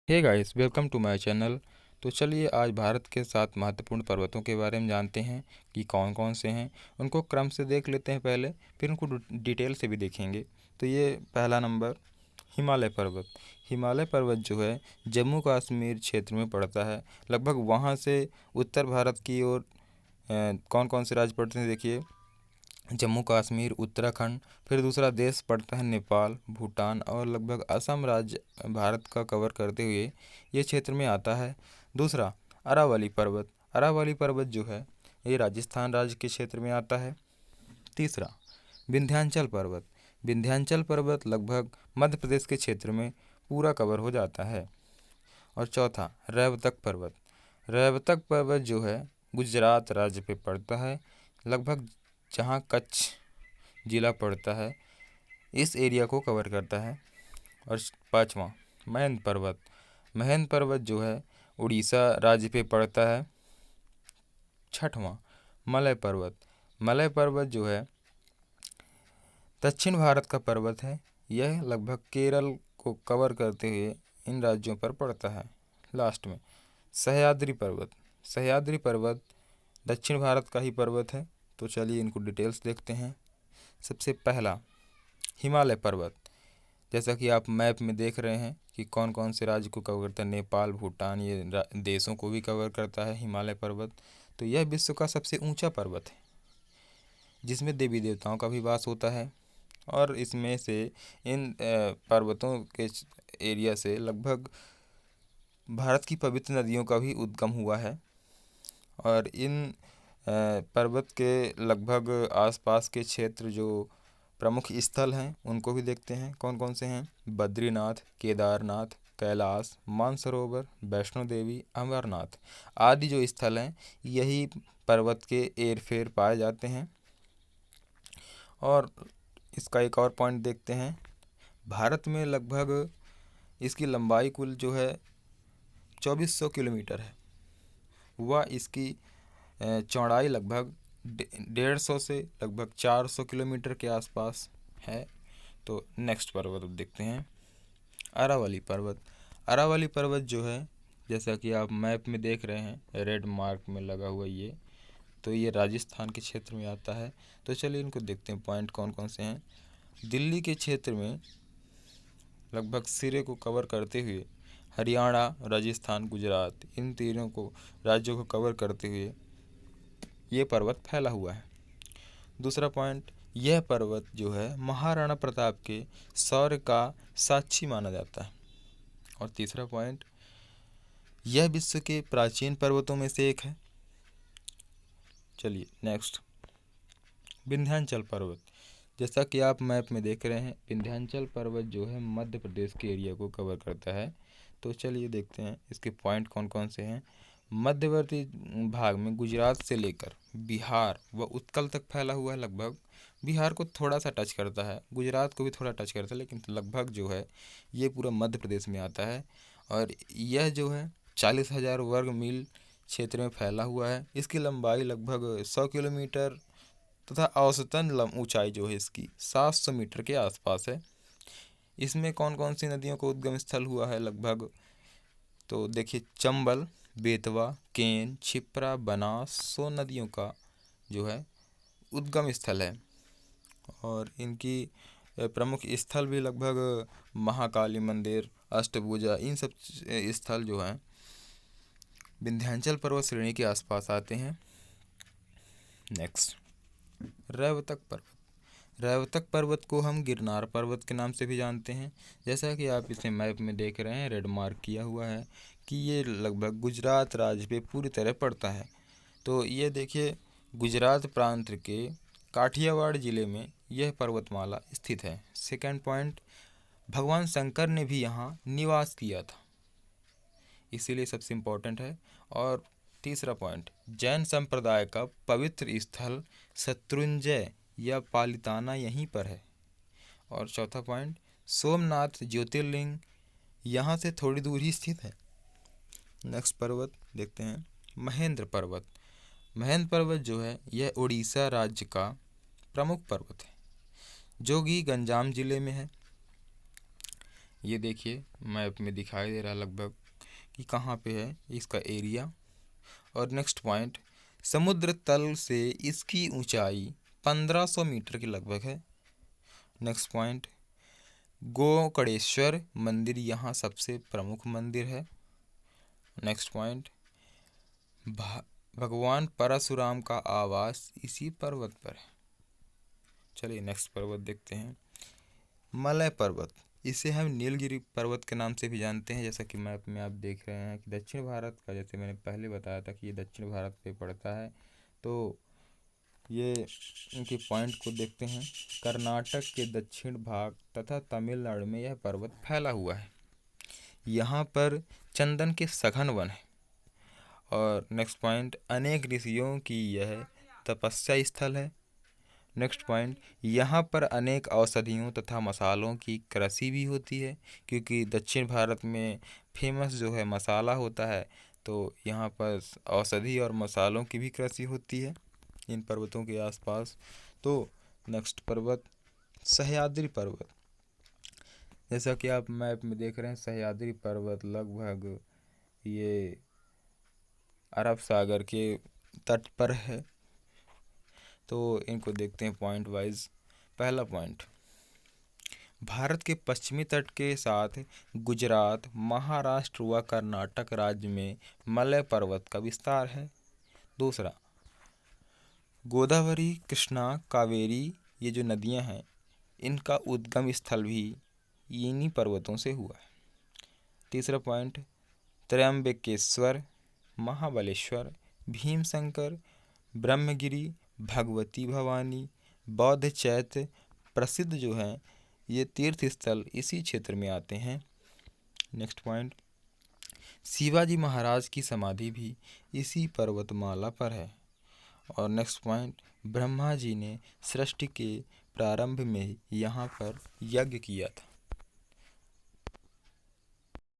Hey guys, welcome to my channel. तो चलिए आज भारत के 7 महत्वपूर्ण पर्वतों के बारे में जानते हैं कि कौन कौन से हैं। उनको क्रम से देख लेते हैं पहले, फिर उनको डिटेल से भी देखेंगे। तो ये पहला नंबर हिमालय पर्वत। हिमालय पर्वत जो है जम्मू कश्मीर क्षेत्र में पड़ता है। लगभग वहाँ से उत्तर भारत की ओर कौन कौन से राज्य पड़ते हैं देखिए। जम्मू कश्मीर, उत्तराखंड, फिर दूसरा देश पड़ता है नेपाल, भूटान और लगभग असम राज्य भारत का कवर करते हुए ये क्षेत्र में आता है। दूसरा अरावली पर्वत। अरावली पर्वत जो है ये राजस्थान राज्य के क्षेत्र में आता है। तीसरा विंध्याचल पर्वत। विंध्याचल पर्वत लगभग मध्य प्रदेश के क्षेत्र में पूरा कवर हो जाता है। और चौथा रेवतक पर्वत। रेवतक पर्वत जो है गुजरात राज्य पे पड़ता है, लगभग जहाँ कच्छ जिला पड़ता है इस एरिया को कवर करता है। और पाँचवा महेंद्र पर्वत। महेंद्र पर्वत जो है उड़ीसा राज्य पे पड़ता है। छठवां मलय पर्वत। मलय पर्वत जो है दक्षिण भारत का पर्वत है। यह लगभग केरल को कवर करते हुए इन राज्यों पर पड़ता है। लास्ट में सह्याद्री पर्वत। सह्याद्री पर्वत दक्षिण भारत का ही पर्वत है। तो चलिए इनको डिटेल्स देखते हैं। सबसे पहला हिमालय पर्वत। जैसा कि आप मैप में देख रहे हैं कि कौन कौन से राज्य को कवर करता है, नेपाल, भूटान, ये देशों को भी कवर करता है हिमालय पर्वत। तो यह विश्व का सबसे ऊंचा पर्वत है जिसमें देवी देवताओं का भी वास होता है। और इसमें से इन पर्वतों के एरिया से लगभग भारत की पवित्र नदियों का भी उद्गम हुआ है। और इन पर्वत के लगभग आसपास के क्षेत्र जो प्रमुख स्थल हैं उनको भी देखते हैं कौन कौन से हैं। बद्रीनाथ, केदारनाथ, कैलाश, मानसरोवर, वैष्णो देवी, अमरनाथ आदि जो स्थल हैं यही पर्वत के एरफेर फेर पाए जाते हैं। और इसका एक और पॉइंट देखते हैं। भारत में लगभग इसकी लंबाई कुल जो है 2400 किलोमीटर है। वह इसकी चौड़ाई लगभग 150 से लगभग 400 किलोमीटर के आसपास है। तो नेक्स्ट पर्वत अब देखते हैं अरावली पर्वत। अरावली पर्वत जो है जैसा कि आप मैप में देख रहे हैं रेड मार्क में लगा हुआ ये राजस्थान के क्षेत्र में आता है। तो चलिए इनको देखते हैं पॉइंट कौन कौन से हैं। दिल्ली के क्षेत्र में लगभग सिरे को कवर करते हुए हरियाणा, राजस्थान, गुजरात इन तीनों को राज्यों को कवर करते हुए ये पर्वत फैला हुआ है। दूसरा पॉइंट, यह पर्वत जो है महाराणा प्रताप के शौर्य का साक्षी माना जाता है। और तीसरा पॉइंट, यह विश्व के प्राचीन पर्वतों में से एक है। चलिए नेक्स्ट विंध्याचल पर्वत। जैसा कि आप मैप में देख रहे हैं विंध्याचल पर्वत जो है मध्य प्रदेश के एरिया को कवर करता है। तो चलिए देखते हैं इसके पॉइंट कौन कौन से हैं। मध्यवर्ती भाग में गुजरात से लेकर बिहार व उत्कल तक फैला हुआ है। लगभग बिहार को थोड़ा सा टच करता है, गुजरात को भी थोड़ा टच करता है, लेकिन लगभग जो है ये पूरा मध्य प्रदेश में आता है। और यह जो है 40,000 वर्ग मील क्षेत्र में फैला हुआ है। इसकी लंबाई लगभग 100 किलोमीटर तथा औसतन ऊंचाई जो है इसकी 700 मीटर के आसपास है। इसमें कौन कौन सी नदियों का उद्गम स्थल हुआ है लगभग, तो देखिए चंबल, बेतवा, केन, छिप्रा, बनास, सोन नदियों का जो है उद्गम स्थल है। और इनकी प्रमुख स्थल भी लगभग महाकाली मंदिर, अष्टभुजा इन सब स्थल जो हैं विंध्याचल पर्वत श्रेणी के आसपास आते हैं। नेक्स्ट रेवतक पर्वत। रेवतक पर्वत को हम गिरनार पर्वत के नाम से भी जानते हैं। जैसा कि आप इसे मैप में देख रहे हैं रेड मार्क किया हुआ है कि ये लगभग गुजरात राज्य पे पूरी तरह पड़ता है। तो ये देखिए गुजरात प्रांत के काठियावाड़ जिले में यह पर्वतमाला स्थित है। सेकंड पॉइंट, भगवान शंकर ने भी यहाँ निवास किया था, इसीलिए सबसे इम्पोर्टेंट है। और तीसरा पॉइंट, जैन संप्रदाय का पवित्र स्थल शत्रुंजय या पालिताना यहीं पर है। और चौथा पॉइंट, सोमनाथ ज्योतिर्लिंग यहाँ से थोड़ी दूर ही स्थित है। नेक्स्ट पर्वत देखते हैं महेंद्र पर्वत। महेंद्र पर्वत जो है यह उड़ीसा राज्य का प्रमुख पर्वत है जो कि गंजाम जिले में है। ये देखिए मैप में दिखाई दे रहा लगभग कि कहाँ पे है इसका एरिया। और नेक्स्ट पॉइंट, समुद्र तल से इसकी ऊंचाई 1500 मीटर के लगभग है। नेक्स्ट पॉइंट, गोकर्णेश्वर मंदिर यहाँ सबसे प्रमुख मंदिर है। नेक्स्ट पॉइंट, भगवान परशुराम का आवास इसी पर्वत पर है। चलिए नेक्स्ट पर्वत देखते हैं, मलय पर्वत। इसे हम नीलगिरी पर्वत के नाम से भी जानते हैं। जैसा कि मैप में आप देख रहे हैं कि दक्षिण भारत का, जैसे मैंने पहले बताया था कि ये दक्षिण भारत पे पड़ता है। तो ये इनके पॉइंट को देखते हैं। कर्नाटक के दक्षिण भाग तथा तमिलनाडु में यह पर्वत फैला हुआ है। यहाँ पर चंदन के सघन वन है। और नेक्स्ट पॉइंट, अनेक ऋषियों की यह तपस्या स्थल है। नेक्स्ट पॉइंट, यहाँ पर अनेक औषधियों तथा मसालों की कृषि भी होती है, क्योंकि दक्षिण भारत में फेमस जो है मसाला होता है, तो यहाँ पर औषधि और मसालों की भी कृषि होती है इन पर्वतों के आसपास। तो नेक्स्ट पर्वत, सह्याद्री पर्वत। जैसा कि आप मैप में देख रहे हैं, सह्याद्री पर्वत लगभग ये अरब सागर के तट पर है। तो इनको देखते हैं पॉइंट वाइज। पहला पॉइंट, भारत के पश्चिमी तट के साथ गुजरात, महाराष्ट्र व कर्नाटक राज्य में मलय पर्वत का विस्तार है। दूसरा, गोदावरी, कृष्णा, कावेरी ये जो नदियां हैं, इनका उद्गम स्थल भी इन्हीं पर्वतों से हुआ है। तीसरा पॉइंट, त्र्यंबकेश्वर, महाबलेश्वर, भीमशंकर, ब्रह्मगिरी, भगवती भवानी, बौद्ध चैत्य प्रसिद्ध जो हैं ये तीर्थ स्थल इसी क्षेत्र में आते हैं। नेक्स्ट पॉइंट, शिवाजी महाराज की समाधि भी इसी पर्वतमाला पर है। और नेक्स्ट पॉइंट, ब्रह्मा जी ने सृष्टि के प्रारंभ में यहाँ पर यज्ञ किया था।